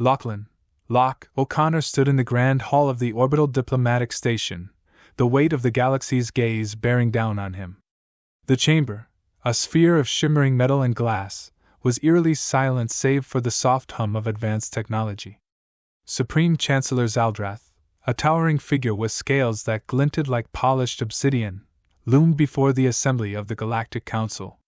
Locke O'Connor stood in the grand hall of the orbital diplomatic station, the weight of the galaxy's gaze bearing down on him. The chamber, a sphere of shimmering metal and glass, was eerily silent save for the soft hum of advanced technology. Supreme Chancellor Zaldrath, a towering figure with scales that glinted like polished obsidian, loomed before the assembly of the Galactic Council.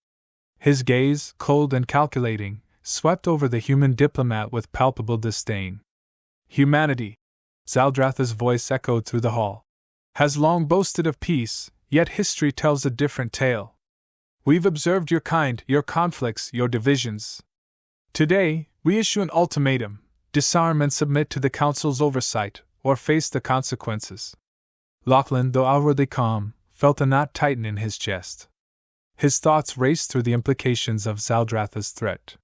His gaze, cold and calculating, swept over the human diplomat with palpable disdain. Humanity, Zaldrath's voice echoed through the hall, has long boasted of peace, yet history tells a different tale. We've observed your kind, your conflicts, your divisions. Today, we issue an ultimatum: disarm and submit to the Council's oversight, or face the consequences. Lachlan, though outwardly calm, felt a knot tighten in his chest. His thoughts raced through the implications of Zaldrath's threat.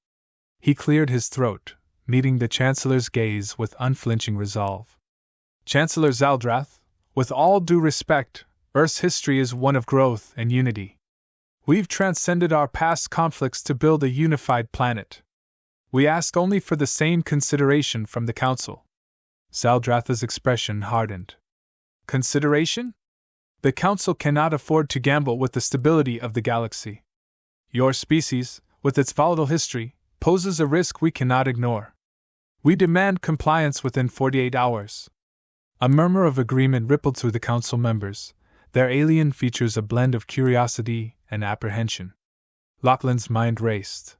He cleared his throat, meeting the Chancellor's gaze with unflinching resolve. Chancellor Zaldrath, with all due respect, Earth's history is one of growth and unity. We've transcended our past conflicts to build a unified planet. We ask only for the same consideration from the Council. Zaldrath's expression hardened. Consideration? The Council cannot afford to gamble with the stability of the galaxy. Your species, with its volatile history, poses a risk we cannot ignore. We demand compliance within 48 hours. A murmur of agreement rippled through the Council members, their alien features a blend of curiosity and apprehension. Lachlan's mind raced.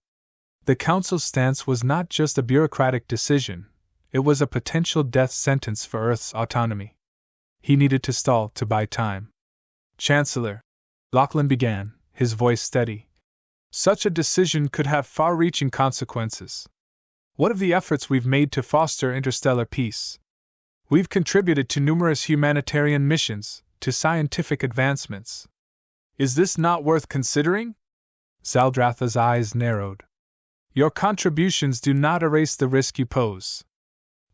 The Council's stance was not just a bureaucratic decision, it was a potential death sentence for Earth's autonomy. He needed to stall to buy time. Chancellor, Lachlan began, his voice steady. Such a decision could have far-reaching consequences. What of the efforts we've made to foster interstellar peace? We've contributed to numerous humanitarian missions, to scientific advancements. Is this not worth considering? Zaldrath's eyes narrowed. Your contributions do not erase the risk you pose.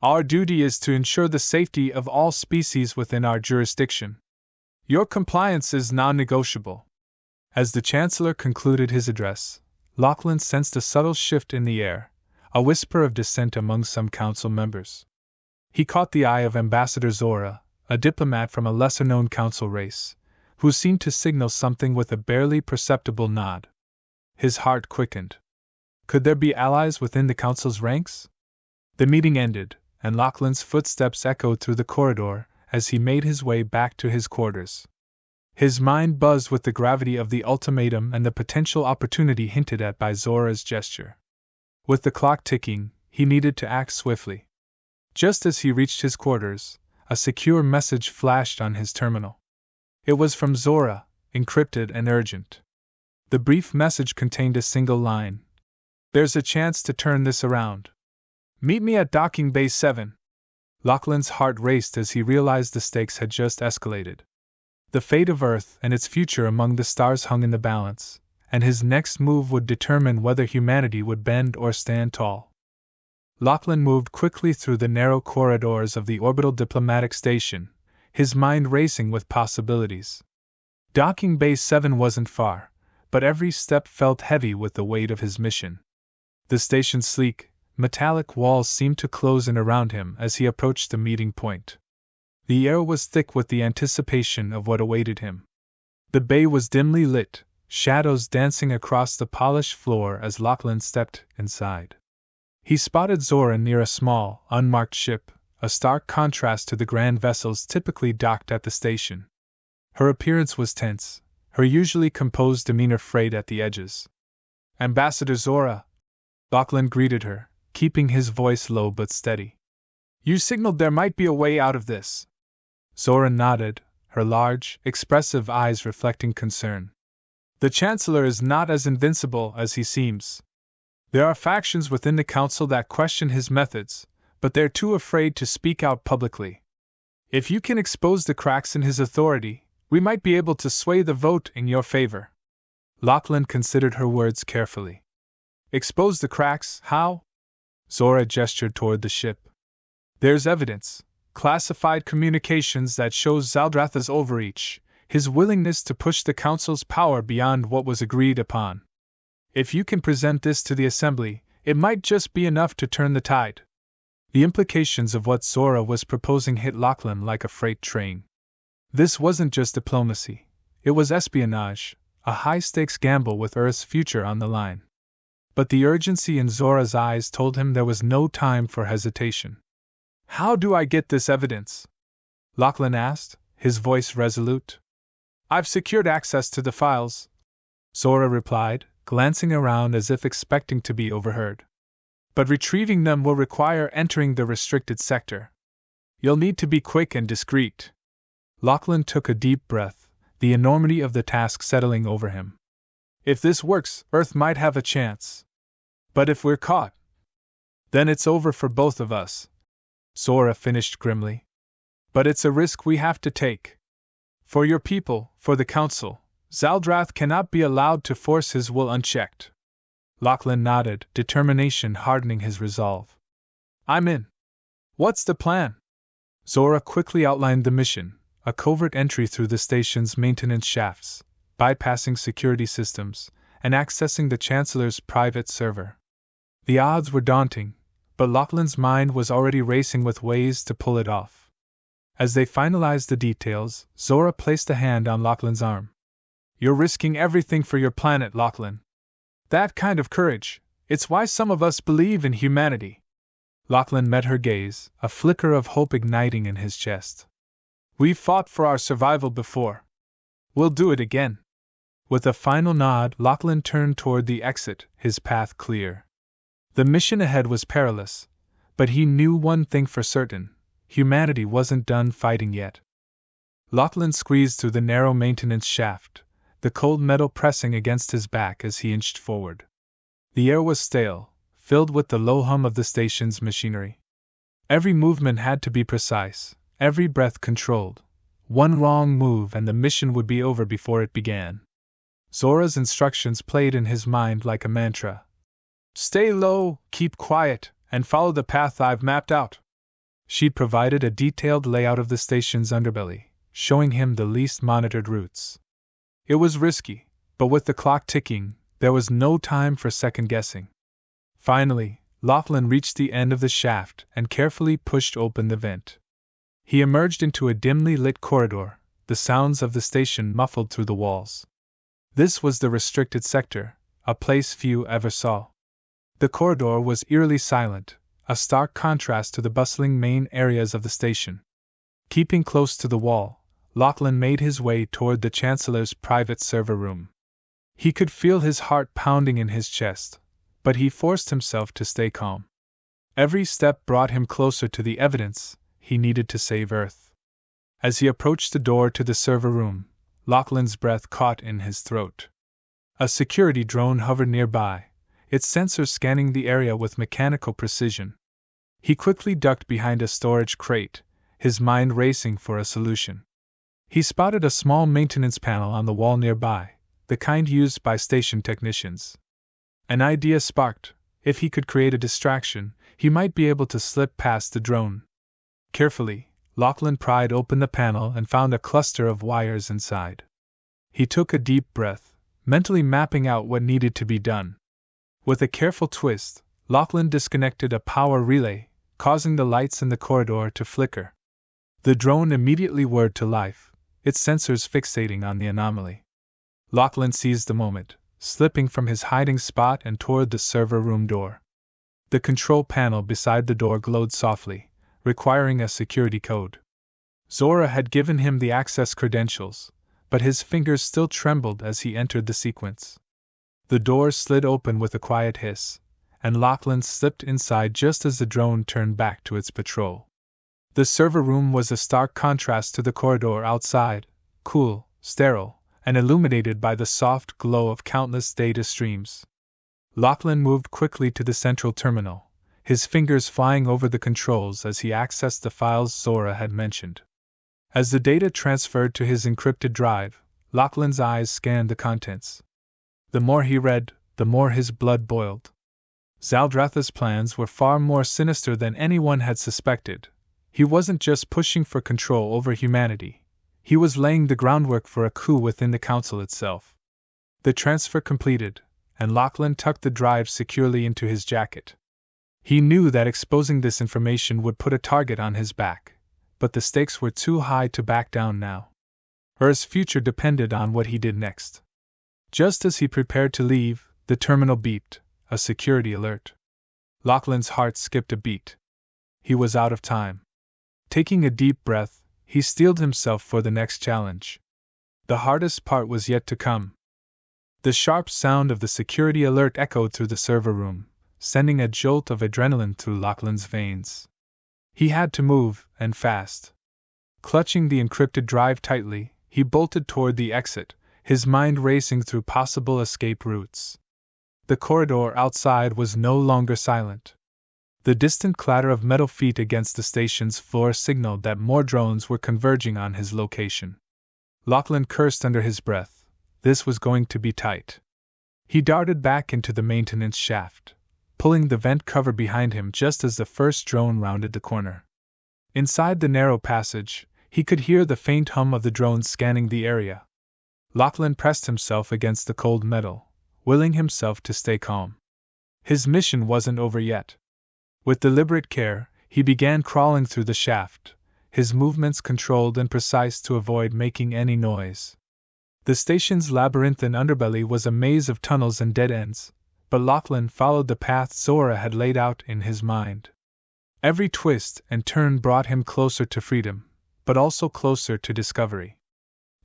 Our duty is to ensure the safety of all species within our jurisdiction. Your compliance is non-negotiable. As the Chancellor concluded his address, Lachlan sensed a subtle shift in the air, a whisper of dissent among some Council members. He caught the eye of Ambassador Zora, a diplomat from a lesser-known Council race, who seemed to signal something with a barely perceptible nod. His heart quickened. Could there be allies within the Council's ranks? The meeting ended, and Lachlan's footsteps echoed through the corridor as he made his way back to his quarters. His mind buzzed with the gravity of the ultimatum and the potential opportunity hinted at by Zora's gesture. With the clock ticking, he needed to act swiftly. Just as he reached his quarters, a secure message flashed on his terminal. It was from Zora, encrypted and urgent. The brief message contained a single line. There's a chance to turn this around. Meet me at Docking Bay 7. Lachlan's heart raced as he realized the stakes had just escalated. The fate of Earth and its future among the stars hung in the balance, and his next move would determine whether humanity would bend or stand tall. Lachlan moved quickly through the narrow corridors of the orbital diplomatic station, his mind racing with possibilities. Docking Bay 7 wasn't far, but every step felt heavy with the weight of his mission. The station's sleek, metallic walls seemed to close in around him as he approached the meeting point. The air was thick with the anticipation of what awaited him. The bay was dimly lit, shadows dancing across the polished floor as Lachlan stepped inside. He spotted Zora near a small, unmarked ship, a stark contrast to the grand vessels typically docked at the station. Her appearance was tense, her usually composed demeanor frayed at the edges. Ambassador Zora, Lachlan greeted her, keeping his voice low but steady. You signaled there might be a way out of this. Zora nodded, her large, expressive eyes reflecting concern. The Chancellor is not as invincible as he seems. There are factions within the Council that question his methods, but they're too afraid to speak out publicly. If you can expose the cracks in his authority, we might be able to sway the vote in your favor. Lachlan considered her words carefully. Expose the cracks, how? Zora gestured toward the ship. There's evidence, classified communications that shows Zaldrath's overreach, his willingness to push the Council's power beyond what was agreed upon. If you can present this to the Assembly, it might just be enough to turn the tide. The implications of what Zora was proposing hit Lachlan like a freight train. This wasn't just diplomacy, it was espionage, a high-stakes gamble with Earth's future on the line. But the urgency in Zora's eyes told him there was no time for hesitation. "How do I get this evidence?" Lachlan asked, his voice resolute. "I've secured access to the files," Zora replied, glancing around as if expecting to be overheard. "But retrieving them will require entering the restricted sector. You'll need to be quick and discreet." Lachlan took a deep breath, the enormity of the task settling over him. "If this works, Earth might have a chance. But if we're caught, then it's over for both of us," Zora finished grimly. "But it's a risk we have to take. For your people, for the Council, Zaldrath cannot be allowed to force his will unchecked." Lachlan nodded, determination hardening his resolve. "I'm in. What's the plan?" Zora quickly outlined the mission, a covert entry through the station's maintenance shafts, bypassing security systems, and accessing the Chancellor's private server. The odds were daunting, but Lachlan's mind was already racing with ways to pull it off. As they finalized the details, Zora placed a hand on Lachlan's arm. "You're risking everything for your planet, Lachlan. That kind of courage, it's why some of us believe in humanity." Lachlan met her gaze, a flicker of hope igniting in his chest. "We've fought for our survival before. We'll do it again." With a final nod, Lachlan turned toward the exit, his path clear. The mission ahead was perilous, but he knew one thing for certain: humanity wasn't done fighting yet. Lachlan squeezed through the narrow maintenance shaft, the cold metal pressing against his back as he inched forward. The air was stale, filled with the low hum of the station's machinery. Every movement had to be precise, every breath controlled. One wrong move and the mission would be over before it began. Zora's instructions played in his mind like a mantra. "Stay low, keep quiet, and follow the path I've mapped out." She'd provided a detailed layout of the station's underbelly, showing him the least monitored routes. It was risky, but with the clock ticking, there was no time for second-guessing. Finally, Lachlan reached the end of the shaft and carefully pushed open the vent. He emerged into a dimly lit corridor, the sounds of the station muffled through the walls. This was the restricted sector, a place few ever saw. The corridor was eerily silent, a stark contrast to the bustling main areas of the station. Keeping close to the wall, Lachlan made his way toward the Chancellor's private server room. He could feel his heart pounding in his chest, but he forced himself to stay calm. Every step brought him closer to the evidence he needed to save Earth. As he approached the door to the server room, Lachlan's breath caught in his throat. A security drone hovered nearby, its sensors scanning the area with mechanical precision. He quickly ducked behind a storage crate, his mind racing for a solution. He spotted a small maintenance panel on the wall nearby, the kind used by station technicians. An idea sparked: if he could create a distraction, he might be able to slip past the drone. Carefully, Lachlan pried open the panel and found a cluster of wires inside. He took a deep breath, mentally mapping out what needed to be done. With a careful twist, Lachlan disconnected a power relay, causing the lights in the corridor to flicker. The drone immediately whirred to life, its sensors fixating on the anomaly. Lachlan seized the moment, slipping from his hiding spot and toward the server room door. The control panel beside the door glowed softly, requiring a security code. Zora had given him the access credentials, but his fingers still trembled as he entered the sequence. The door slid open with a quiet hiss, and Lachlan slipped inside just as the drone turned back to its patrol. The server room was a stark contrast to the corridor outside, cool, sterile, and illuminated by the soft glow of countless data streams. Lachlan moved quickly to the central terminal, his fingers flying over the controls as he accessed the files Zora had mentioned. As the data transferred to his encrypted drive, Lachlan's eyes scanned the contents. The more he read, the more his blood boiled. Zaldrath's plans were far more sinister than anyone had suspected. He wasn't just pushing for control over humanity, he was laying the groundwork for a coup within the Council itself. The transfer completed, and Lachlan tucked the drive securely into his jacket. He knew that exposing this information would put a target on his back, but the stakes were too high to back down now. Earth's future depended on what he did next. Just as he prepared to leave, the terminal beeped, a security alert. Lachlan's heart skipped a beat. He was out of time. Taking a deep breath, he steeled himself for the next challenge. The hardest part was yet to come. The sharp sound of the security alert echoed through the server room, sending a jolt of adrenaline through Lachlan's veins. He had to move, and fast. Clutching the encrypted drive tightly, he bolted toward the exit, his mind racing through possible escape routes. The corridor outside was no longer silent. The distant clatter of metal feet against the station's floor signaled that more drones were converging on his location. Lachlan cursed under his breath. This was going to be tight. He darted back into the maintenance shaft, pulling the vent cover behind him just as the first drone rounded the corner. Inside the narrow passage, he could hear the faint hum of the drones scanning the area. Lachlan pressed himself against the cold metal, willing himself to stay calm. His mission wasn't over yet. With deliberate care, he began crawling through the shaft, his movements controlled and precise to avoid making any noise. The station's labyrinthine underbelly was a maze of tunnels and dead ends, but Lachlan followed the path Zora had laid out in his mind. Every twist and turn brought him closer to freedom, but also closer to discovery.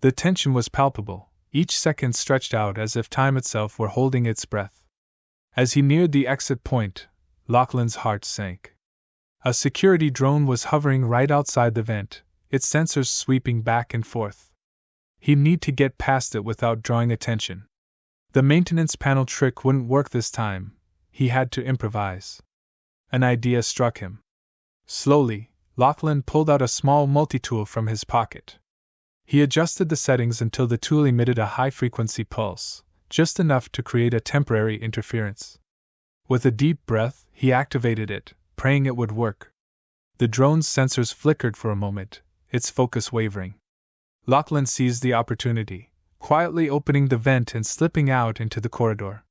The tension was palpable, each second stretched out as if time itself were holding its breath. As he neared the exit point, Lachlan's heart sank. A security drone was hovering right outside the vent, its sensors sweeping back and forth. He'd need to get past it without drawing attention. The maintenance panel trick wouldn't work this time. He had to improvise. An idea struck him. Slowly, Lachlan pulled out a small multi-tool from his pocket. He adjusted the settings until the tool emitted a high-frequency pulse, just enough to create a temporary interference. With a deep breath, he activated it, praying it would work. The drone's sensors flickered for a moment, its focus wavering. Lachlan seized the opportunity, quietly opening the vent and slipping out into the corridor.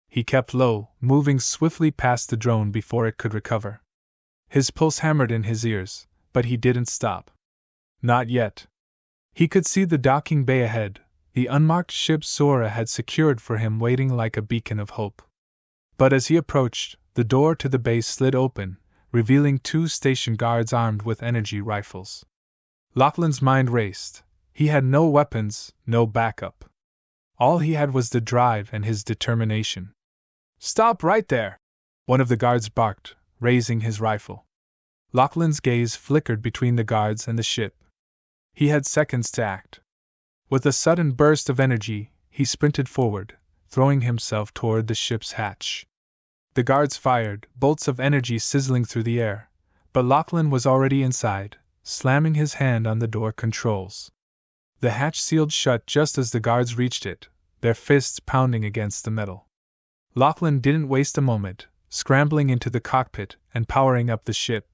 He kept low, moving swiftly past the drone before it could recover. His pulse hammered in his ears, but he didn't stop. Not yet. He could see the docking bay ahead, the unmarked ship Zora had secured for him waiting like a beacon of hope. But as he approached, the door to the bay slid open, revealing two station guards armed with energy rifles. Lachlan's mind raced. He had no weapons, no backup. All he had was the drive and his determination. "Stop right there!" one of the guards barked, raising his rifle. Lachlan's gaze flickered between the guards and the ship. He had seconds to act. With a sudden burst of energy, he sprinted forward, throwing himself toward the ship's hatch. The guards fired, bolts of energy sizzling through the air, but Lachlan was already inside, slamming his hand on the door controls. The hatch sealed shut just as the guards reached it, their fists pounding against the metal. Lachlan didn't waste a moment, scrambling into the cockpit and powering up the ship.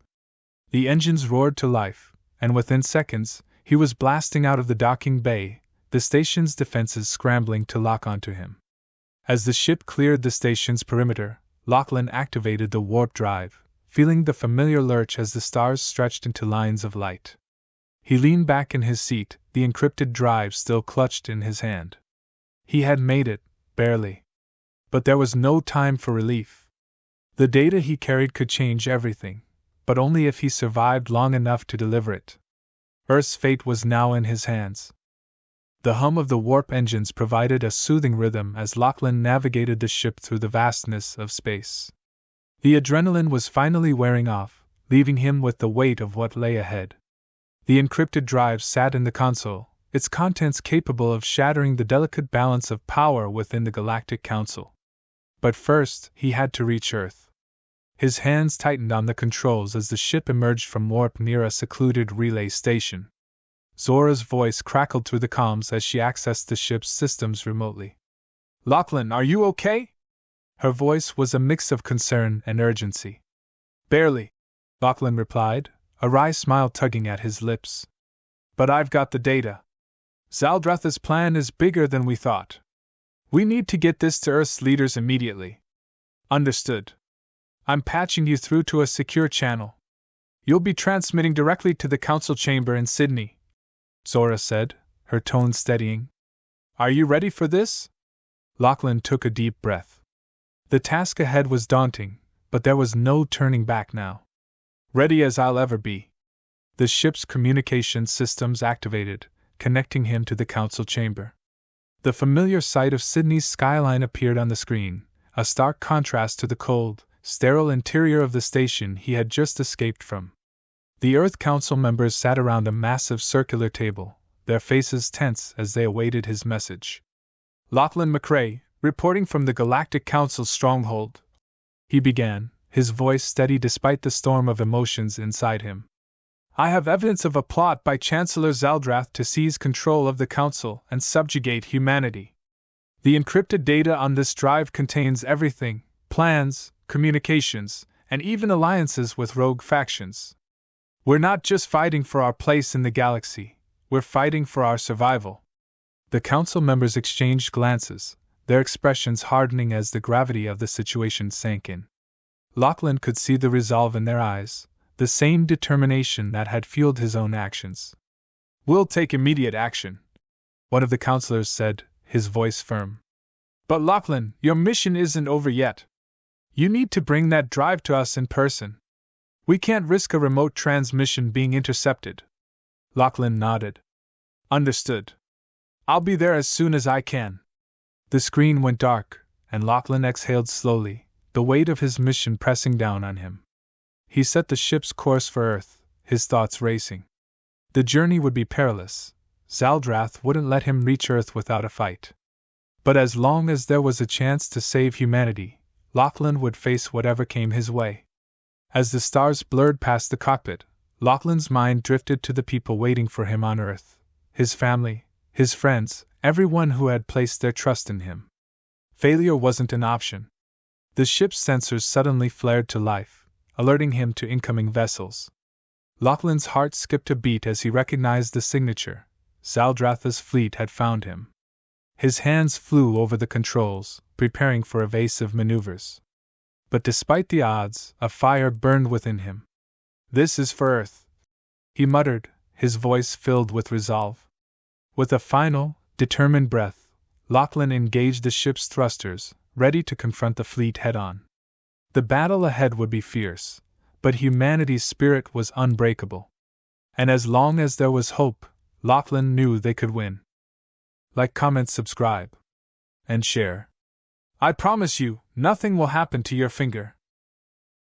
The engines roared to life, and within seconds, he was blasting out of the docking bay, the station's defenses scrambling to lock onto him. As the ship cleared the station's perimeter, Lachlan activated the warp drive, feeling the familiar lurch as the stars stretched into lines of light. He leaned back in his seat, the encrypted drive still clutched in his hand. He had made it, barely. But there was no time for relief. The data he carried could change everything, but only if he survived long enough to deliver it. Earth's fate was now in his hands. The hum of the warp engines provided a soothing rhythm as Lachlan navigated the ship through the vastness of space. The adrenaline was finally wearing off, leaving him with the weight of what lay ahead. The encrypted drive sat in the console, its contents capable of shattering the delicate balance of power within the Galactic Council. But first, he had to reach Earth. His hands tightened on the controls as the ship emerged from warp near a secluded relay station. Zora's voice crackled through the comms as she accessed the ship's systems remotely. "Lachlan, are you okay?" Her voice was a mix of concern and urgency. "Barely," Lachlan replied, a wry smile tugging at his lips. "But I've got the data. Zaldratha's plan is bigger than we thought. We need to get this to Earth's leaders immediately." "Understood." I'm patching you through to a secure channel. You'll be transmitting directly to the council chamber in Sydney, Zora said, her tone steadying. Are you ready for this? Lachlan took a deep breath. The task ahead was daunting, but there was no turning back now. Ready as I'll ever be. The ship's communication systems activated, connecting him to the council chamber. The familiar sight of Sydney's skyline appeared on the screen, a stark contrast to the cold, sterile interior of the station he had just escaped from. The Earth Council members sat around a massive circular table, their faces tense as they awaited his message. Lachlan McRae, reporting from the Galactic Council's stronghold, he began, his voice steady despite the storm of emotions inside him. I have evidence of a plot by Chancellor Zaldrath to seize control of the Council and subjugate humanity. The encrypted data on this drive contains everything: plans, communications, and even alliances with rogue factions. We're not just fighting for our place in the galaxy, we're fighting for our survival. The Council members exchanged glances, their expressions hardening as the gravity of the situation sank in. Lachlan could see the resolve in their eyes, the same determination that had fueled his own actions. We'll take immediate action, one of the counselors said, his voice firm. But Lachlan, your mission isn't over yet. You need to bring that drive to us in person. We can't risk a remote transmission being intercepted. Lachlan nodded. Understood. I'll be there as soon as I can. The screen went dark, and Lachlan exhaled slowly, the weight of his mission pressing down on him. He set the ship's course for Earth, his thoughts racing. The journey would be perilous. Zaldrath wouldn't let him reach Earth without a fight. But as long as there was a chance to save humanity, Lachlan would face whatever came his way. As the stars blurred past the cockpit, Lachlan's mind drifted to the people waiting for him on Earth, his family, his friends, everyone who had placed their trust in him. Failure wasn't an option. The ship's sensors suddenly flared to life, alerting him to incoming vessels. Lachlan's heart skipped a beat as he recognized the signature. Zaldrath's fleet had found him. His hands flew over the controls, preparing for evasive maneuvers. But despite the odds, a fire burned within him. This is for Earth, he muttered, his voice filled with resolve. With a final, determined breath, Lachlan engaged the ship's thrusters, ready to confront the fleet head-on. The battle ahead would be fierce, but humanity's spirit was unbreakable. And as long as there was hope, Lachlan knew they could win. Like, comment, subscribe, and share. I promise you, nothing will happen to your finger.